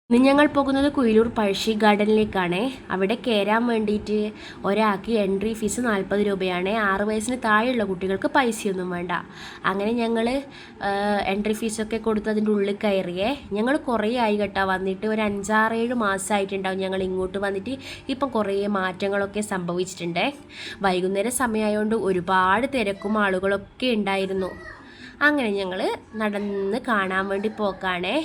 ഇന്ന് ഞങ്ങൾ പോകുന്നത് കുയിലൂർ പഴശ്ശി ഗാർഡനിലേക്കാണ്. അവിടെ കയറാൻ വേണ്ടിയിട്ട് ഒരാൾക്ക് എൻട്രി ഫീസ് 40 രൂപയാണ്. 6 വയസ്സിന് താഴെയുള്ള കുട്ടികൾക്ക് പൈസയൊന്നും വേണ്ട. അങ്ങനെ ഞങ്ങൾ എൻട്രി ഫീസൊക്കെ കൊടുത്ത് അതിൻ്റെ ഉള്ളിൽ കയറിയേ. ഞങ്ങൾ കുറേ ആയി കേട്ടോ വന്നിട്ട്, ഒരു 5-6-7 മാസമായിട്ടുണ്ടാവും ഞങ്ങൾ ഇങ്ങോട്ട് വന്നിട്ട്. ഇപ്പം കുറേ മാറ്റങ്ങളൊക്കെ സംഭവിച്ചിട്ടുണ്ട്. വൈകുന്നേരം സമയമായതുകൊണ്ട് ഒരുപാട് തിരക്കും ആളുകളൊക്കെ ഉണ്ടായിരുന്നു. അങ്ങനെ ഞങ്ങൾ നടന്ന് കാണാൻ വേണ്ടി പോക്കാണേ.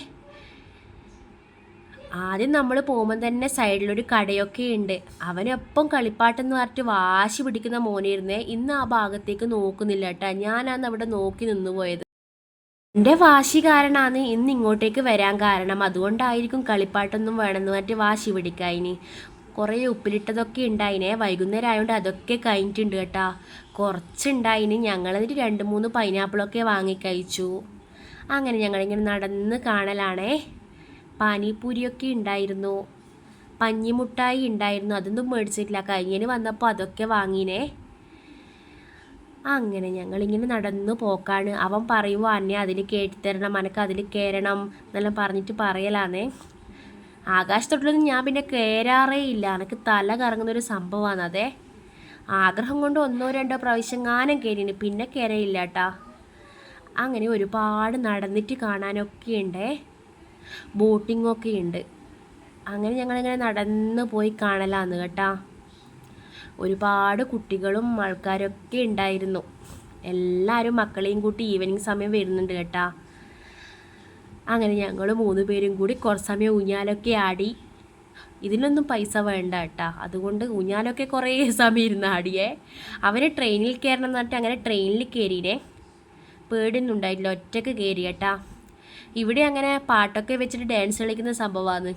ആദ്യം നമ്മൾ പോകുമ്പോൾ തന്നെ സൈഡിലൊരു കടയൊക്കെ ഉണ്ട്. അവനൊപ്പം കളിപ്പാട്ടെന്ന് പറഞ്ഞിട്ട് വാശി പിടിക്കുന്ന മോനായിരുന്നേ. ഇന്ന് ആ ഭാഗത്തേക്ക് നോക്കുന്നില്ല കേട്ടോ. ഞാനാണ് അവിടെ നോക്കി നിന്ന് പോയത്. എൻ്റെ വാശി കാരണമാണ് ഇന്ന് ഇങ്ങോട്ടേക്ക് വരാൻ കാരണം. അതുകൊണ്ടായിരിക്കും കളിപ്പാട്ടൊന്നും വേണമെന്ന് പറഞ്ഞിട്ട് വാശി പിടിക്കായിനി. കുറേ ഉപ്പിലിട്ടതൊക്കെ ഉണ്ടായിനെ. വൈകുന്നേരം ആയതുകൊണ്ട് അതൊക്കെ കഴിഞ്ഞിട്ടുണ്ട് കേട്ടോ. കുറച്ചുണ്ടായിന്. ഞങ്ങളതിൽ 2-3 പൈനാപ്പിളൊക്കെ വാങ്ങി കഴിച്ചു. അങ്ങനെ ഞങ്ങളിങ്ങനെ നടന്ന് കാണലാണേ. പാനിപൂരിയൊക്കെ ഉണ്ടായിരുന്നു, പഞ്ഞിമുട്ടായി ഉണ്ടായിരുന്നു. അതൊന്നും മേടിച്ചിട്ടില്ല. കഴിഞ്ഞതിന് വന്നപ്പോൾ അതൊക്കെ വാങ്ങിനേ. അങ്ങനെ ഞങ്ങളിങ്ങനെ നടന്ന് പോക്കാണ്. അവൻ പറയുമ്പോൾ അന്നെ അതിൽ കയറ്റിത്തരണം, എനിക്ക് അതിൽ കയറണം എന്നെല്ലാം പറഞ്ഞിട്ട് പറയലാന്നേ. ആകാശത്തൊട്ടിലൊന്നും ഞാൻ പിന്നെ കയറാറേ ഇല്ല. എനിക്ക് തല കറങ്ങുന്നൊരു സംഭവമാണ് അതെ. ആഗ്രഹം കൊണ്ട് 1-2 പ്രാവശ്യം ഗാനം കയറിന്, പിന്നെ കയറിയില്ല കേട്ടാ. അങ്ങനെ ഒരുപാട് നടന്നിട്ട് കാണാനൊക്കെ ഉണ്ടേ. ബോട്ടിങ്ങൊക്കെ ഉണ്ട്. അങ്ങനെ ഞങ്ങളിങ്ങനെ നടന്ന് പോയി കാണലാന്ന് കേട്ടാ. ഒരുപാട് കുട്ടികളും ആൾക്കാരൊക്കെ ഉണ്ടായിരുന്നു. എല്ലാവരും മക്കളെയും കൂട്ടി ഈവനിങ് സമയം വരുന്നുണ്ട് കേട്ടാ. അങ്ങനെ ഞങ്ങൾ 3 പേരും കൂടി കുറച്ച് സമയം ഊഞ്ഞാലൊക്കെ ആടി. ഇതിനൊന്നും പൈസ വേണ്ട കേട്ടാ. അതുകൊണ്ട് ഊഞ്ഞാലൊക്കെ കുറേ സമയം ഇരുന്ന് ആടിയേ. അവന് ട്രെയിനിൽ കയറണം എന്ന് പറഞ്ഞിട്ട് അങ്ങനെ ട്രെയിനിൽ കയറിയേ. പേടിയൊന്നും ഉണ്ടായില്ല, ഒറ്റക്ക് കയറി കേട്ടാ. ഇവിടെ അങ്ങനെ പാട്ടൊക്കെ വെച്ചിട്ട് ഡാൻസ് കളിക്കുന്ന സംഭവമാണ്.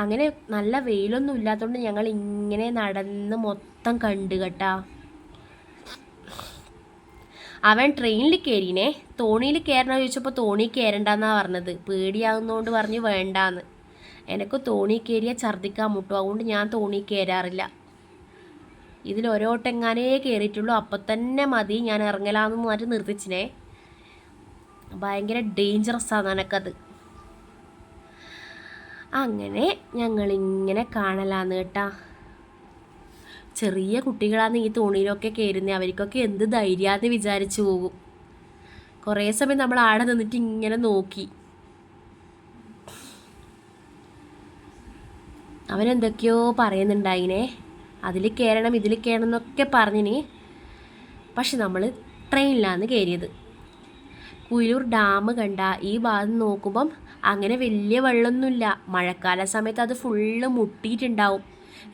അങ്ങനെ നല്ല വെയിലൊന്നും ഇല്ലാത്തതുകൊണ്ട് ഞങ്ങൾ ഇങ്ങനെ നടന്ന് മൊത്തം കണ്ടു കേട്ടാ. അവൻ ട്രെയിനിൽ കയറിനെ. തോണിയിൽ കയറണമെന്ന് ചോദിച്ചപ്പോൾ തോണി കയറണ്ടെന്നാണ് പറഞ്ഞത്. പേടിയാകുന്നതുകൊണ്ട് പറഞ്ഞ് വേണ്ടാന്ന്. എനിക്ക് തോണി കയറിയാൽ ഛർദ്ദിക്കാൻ മുട്ടും. അതുകൊണ്ട് ഞാൻ തോണി കയറാറില്ല. ഇതിലൊരോട്ടെങ്ങാനേ കയറിയിട്ടുള്ളൂ. അപ്പം തന്നെ മതി, ഞാൻ ഇറങ്ങലാന്ന് പറഞ്ഞിട്ട് നിർത്തിച്ചിനെ. ഭയങ്കര ഡേഞ്ചറസാണ് എനിക്കത്. അങ്ങനെ ഞങ്ങളിങ്ങനെ കാണലാന്ന് കേട്ടാ. ചെറിയ കുട്ടികളാണ് ഈ തോണിയിലൊക്കെ കയറുന്നത്. അവർക്കൊക്കെ എന്ത് ധൈര്യമാണെന്ന് വിചാരിച്ചു പോകും. കുറേ സമയം നമ്മൾ ആടെ നിന്നിട്ട് ഇങ്ങനെ നോക്കി. അവനെന്തൊക്കെയോ പറയുന്നുണ്ടായിനെ. അതിൽ കയറണം ഇതിൽ കയറണം എന്നൊക്കെ പറഞ്ഞിന്. പക്ഷെ നമ്മൾ ട്രെയിനിലാണ് കയറിയത്. കുയിലൂർ ഡാം കണ്ട ഈ ഭാഗത്ത് നോക്കുമ്പം അങ്ങനെ വലിയ വെള്ളമൊന്നുമില്ല. മഴക്കാല സമയത്ത് അത് ഫുള്ള് മുട്ടിയിട്ടുണ്ടാവും.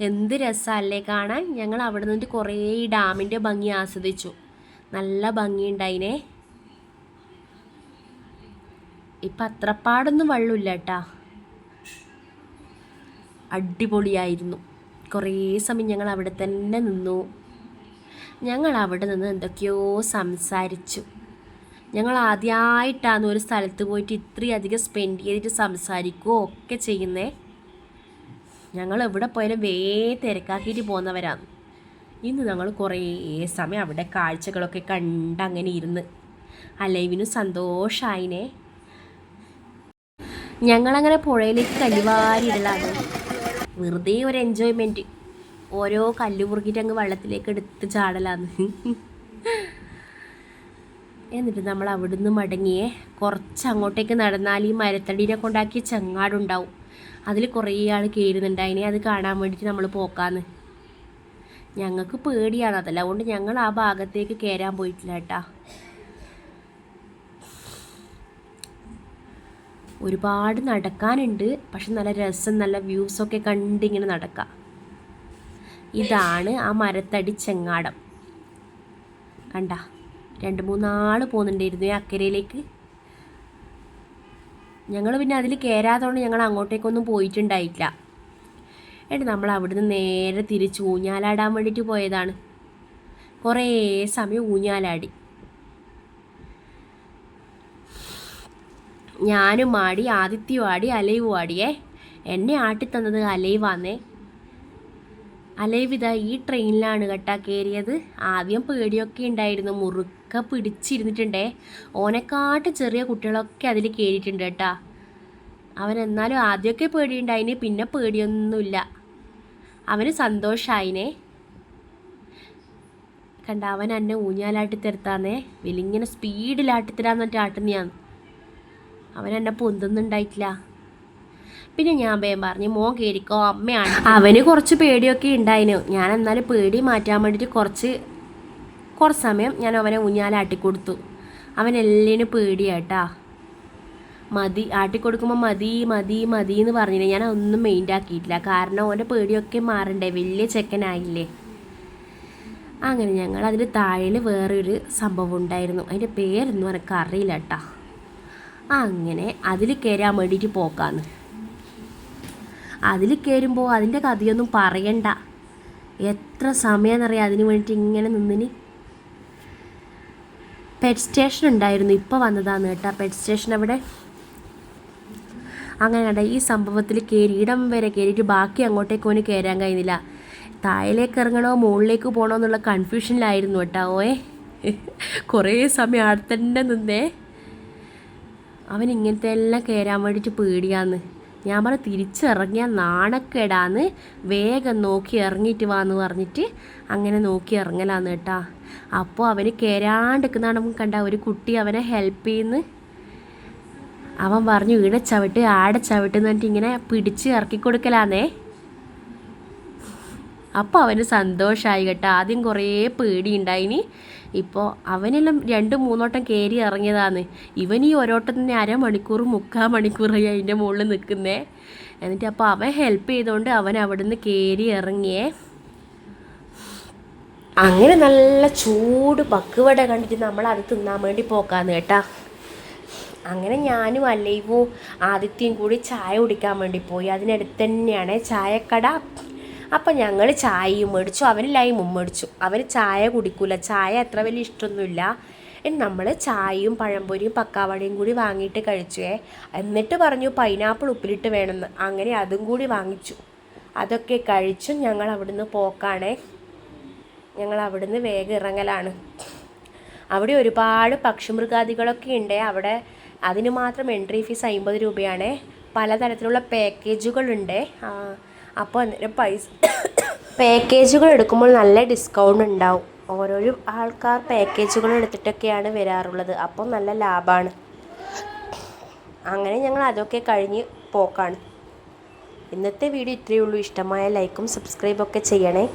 എന്ത് രസമല്ലേ കാണാൻ. ഞങ്ങൾ അവിടെ നിന്നിട്ട് കുറേ ഈ ഡാമിൻ്റെ ഭംഗി ആസ്വദിച്ചു. നല്ല ഭംഗിയുണ്ടായിനെ. ഇപ്പം അത്രപ്പാടൊന്നും വെള്ളമില്ല കേട്ടാ. അടിപൊളിയായിരുന്നു. കുറേ സമയം ഞങ്ങൾ അവിടെ തന്നെ നിന്നു. ഞങ്ങൾ അവിടെ നിന്ന് എന്തൊക്കെയോ സംസാരിച്ചു. ഞങ്ങൾ ആദ്യമായിട്ടാണ് ഒരു സ്ഥലത്ത് പോയിട്ട് ഇത്രയധികം സ്പെൻഡ് ചെയ്തിട്ട് സംസാരിക്കുകയോ ഒക്കെ ചെയ്യുന്നേ. ഞങ്ങൾ എവിടെ പോയാലും തിരക്കാക്കിയിട്ട് പോകുന്നവരാണ്. ഇന്ന് ഞങ്ങൾ കുറേ സമയം അവിടെ കാഴ്ചകളൊക്കെ കണ്ട് അങ്ങനെ ഇരുന്ന് അലൈവിനും സന്തോഷമായിനെ. ഞങ്ങളങ്ങനെ പുഴയിലേക്ക് കല്ലുവാരി ഇടലാണ്. വെറുതെ ഒരു എൻജോയ്മെൻറ്റ്. ഓരോ കല്ല് മുറുകിയിട്ട് അങ്ങ് വെള്ളത്തിലേക്ക് എടുത്ത് ചാടലാന്ന്. എന്നിട്ട് നമ്മൾ അവിടുന്ന് മടങ്ങിയേ. കുറച്ച് അങ്ങോട്ടേക്ക് നടന്നാൽ ഈ മരത്തടീനെ കൊണ്ടാക്കിയ ചെങ്ങാടുണ്ടാവും. അതിൽ കുറേ ആൾ കയറുന്നുണ്ടായിനെ. അത് കാണാൻ വേണ്ടിയിട്ട് നമ്മൾ പോക്കാന്ന്. ഞങ്ങൾക്ക് പേടിയാണ്, അതല്ല അതുകൊണ്ട് ഞങ്ങൾ ആ ഭാഗത്തേക്ക് കയറാൻ പോയിട്ടില്ല കേട്ടാ. ഒരുപാട് നടക്കാനുണ്ട്. പക്ഷെ നല്ല രസം, നല്ല വ്യൂസൊക്കെ കണ്ടിങ്ങനെ നടക്കാം. ഇതാണ് ആ മരത്തടി ചെങ്ങാടം. കണ്ട 2-3 ആൾ പോകുന്നുണ്ടായിരുന്നു അക്കരയിലേക്ക്. ഞങ്ങൾ പിന്നെ അതിൽ കയറാത്തതുകൊണ്ട് ഞങ്ങൾ അങ്ങോട്ടേക്കൊന്നും പോയിട്ടുണ്ടായിട്ടില്ല. എന്നിട്ട് നമ്മൾ അവിടുന്ന് നേരെ തിരിച്ച് ഊഞ്ഞാലാടാൻ വേണ്ടിയിട്ട് പോയതാണ്. കുറേ സമയം ഊഞ്ഞാലാടി. ഞാനും ആടി, ആദിത്യവും ആടി, അലൈവും ആടിയേ. എന്നെ ആട്ടിത്തന്നത് അലൈവാന്നേ. അലൈവ് ഇതാ ഈ ട്രെയിനിലാണ് കേട്ടാ കയറിയത്. ആദ്യം പേടിയൊക്കെ ഉണ്ടായിരുന്നു. മുറുക്ക പിടിച്ചിരുന്നിട്ടുണ്ടേ. ഓനെക്കാട്ട് ചെറിയ കുട്ടികളൊക്കെ അതിൽ കയറിയിട്ടുണ്ട് കേട്ടാ. അവൻ എന്നാലും ആദ്യമൊക്കെ പേടിയുണ്ടായിന്, പിന്നെ പേടിയൊന്നുമില്ല. അവന് സന്തോഷമായിനെ. കണ്ട അവൻ എന്നെ ഊഞ്ഞാലാട്ടി തരുത്താന്നേ, വലിങ്ങനെ സ്പീഡിലാട്ടി തരാന്നിട്ട് ആട്ടുന്നയാന്ന്. അവൻ എന്നെ പൊന്തുന്നുണ്ടായിട്ടില്ല. പിന്നെ ഞാൻ വേഗം പറഞ്ഞു മോൻ കയറിക്കോ അമ്മയാണ്. അവന് കുറച്ച് പേടിയൊക്കെ ഉണ്ടായിരുന്നു. ഞാൻ എന്നാലും പേടി മാറ്റാൻ വേണ്ടിയിട്ട് കുറച്ച് സമയം ഞാൻ അവനെ ഊഞ്ഞാലാട്ടിക്കൊടുത്തു. അവൻ എല്ലാത്തിനും പേടിയാട്ടാ. മതി ആട്ടിക്കൊടുക്കുമ്പോൾ മതി മതി മതി എന്ന് പറഞ്ഞില്ലേ, ഞാൻ ഒന്നും മെയിൻ്റ് ആക്കിയിട്ടില്ല. കാരണം അവൻ്റെ പേടിയൊക്കെ മാറണ്ടേ, വലിയ ചെക്കനായില്ലേ. അങ്ങനെ ഞങ്ങൾ അതിന് താഴെ വേറൊരു സംഭവം ഉണ്ടായിരുന്നു. അതിൻ്റെ പേരൊന്നും എനിക്ക് അറിയില്ല കേട്ടാ. അങ്ങനെ അതിൽ കയറാൻ വേണ്ടിയിട്ട് പോക്കാന്ന്. അതിൽ കയറുമ്പോൾ അതിൻ്റെ കഥയൊന്നും പറയണ്ട. എത്ര സമയമെന്നറിയാം അതിന് വേണ്ടിയിട്ട് ഇങ്ങനെ നിന്നിന്. പെറ്റ് സ്റ്റേഷൻ ഉണ്ടായിരുന്നു, ഇപ്പോൾ വന്നതാണ് കേട്ടോ പെറ്റ് സ്റ്റേഷൻ അവിടെ. അങ്ങനെ കേട്ടോ ഈ സംഭവത്തിൽ കയറി ഇടം വരെ കയറിയിട്ട് ബാക്കി അങ്ങോട്ടേക്ക് അവന് കയറാൻ കഴിയുന്നില്ല. താഴേക്ക് ഇറങ്ങണോ മുകളിലേക്ക് പോകണോ എന്നുള്ള കൺഫ്യൂഷനിലായിരുന്നു കേട്ടോ. കുറേ സമയം അവിടെ തന്നെ നിന്നേ. അവൻ ഇങ്ങനത്തെ എല്ലാം കയറാൻ വേണ്ടിയിട്ട് പേടിയാന്ന്. ഞാൻ പറഞ്ഞ തിരിച്ചിറങ്ങിയാൽ നാണക്കേടാന്ന്, വേഗം നോക്കി ഇറങ്ങിയിട്ട് വാന്ന് പറഞ്ഞിട്ട് അങ്ങനെ നോക്കി ഇറങ്ങലാന്ന് കേട്ടാ. അപ്പോൾ അവന് കയറാണ്ടിരിക്കുന്നതാണ് കണ്ട ഒരു കുട്ടി അവനെ ഹെൽപ്പ് ചെയ്യുന്നു. അവൻ പറഞ്ഞു ഇവിടെ ചവിട്ട് ആടെ ചവിട്ട് എന്ന് പറഞ്ഞിട്ട് ഇങ്ങനെ പിടിച്ച് ഇറക്കി കൊടുക്കലാന്നേ. അപ്പോൾ അവന് സന്തോഷമായി കേട്ടോ. ആദ്യം കുറേ പേടിയുണ്ടായിനി. ഇപ്പോൾ അവനെല്ലാം 2-3 വട്ടം കയറി ഇറങ്ങിയതാണ്. ഇവൻ ഈ ഒരോട്ടം തന്നെ 1/2 മണിക്കൂർ 3/4 മണിക്കൂറായി അതിൻ്റെ മുകളിൽ നിൽക്കുന്നേ. എന്നിട്ട് അപ്പോൾ അവൻ ഹെൽപ്പ് ചെയ്തുകൊണ്ട് അവൻ അവിടെ നിന്ന് കയറി ഇറങ്ങിയേ. അങ്ങനെ നല്ല ചൂട് പക്കുവട കണ്ടിട്ട് നമ്മൾ അത് തിന്നാൻ വേണ്ടി പോക്കാന്ന് കേട്ടാ. അങ്ങനെ ഞാനും അല്ലൈവും ആദിത്യയും കൂടി ചായ കുടിക്കാൻ വേണ്ടി പോയി. അതിനടുത്ത് തന്നെയാണ് ചായക്കട. അപ്പം ഞങ്ങൾ ചായയും മേടിച്ചു, അവന് ലൈമും മേടിച്ചു. അവന് ചായ കുടിക്കില്ല, ചായ അത്ര വലിയ ഇഷ്ടമൊന്നുമില്ല. നമ്മൾ ചായയും പഴംപൊരിയും പക്കാവടയും കൂടി വാങ്ങിയിട്ട് കഴിച്ചുവേ. എന്നിട്ട് പറഞ്ഞു പൈനാപ്പിൾ ഉപ്പിലിട്ട് വേണമെന്ന്. അങ്ങനെ അതും കൂടി വാങ്ങിച്ചു. അതൊക്കെ കഴിച്ചു ഞങ്ങൾ അവിടുന്ന് പോക്കാണേ. ഞങ്ങൾ അവിടുന്ന് വേഗം ഇറങ്ങലാണ്. അവിടെ ഒരുപാട് പക്ഷിമൃഗാദികളൊക്കെ ഉണ്ട്. അവിടെ അതിന് മാത്രം എൻട്രി ഫീസ് 50 രൂപയാണ്. പലതരത്തിലുള്ള പാക്കേജുകളുണ്ട്. അപ്പോൾ അന്നേരം പാക്കേജുകൾ എടുക്കുമ്പോൾ നല്ല ഡിസ്കൗണ്ട് ഉണ്ടാവും. ഓരോരോ ആൾക്കാർ പാക്കേജുകൾ എടുത്തിട്ടൊക്കെയാണ് വരാറുള്ളത്. അപ്പോൾ നല്ല ലാഭമാണ്. അങ്ങനെ ഞങ്ങൾ അതൊക്കെ കഴിഞ്ഞ് പോക്കാണ്. ഇന്നത്തെ വീഡിയോ ഇത്രയേ ഉള്ളൂ. ഇഷ്ടമായ ലൈക്കും സബ്സ്ക്രൈബൊക്കെ ചെയ്യണേ.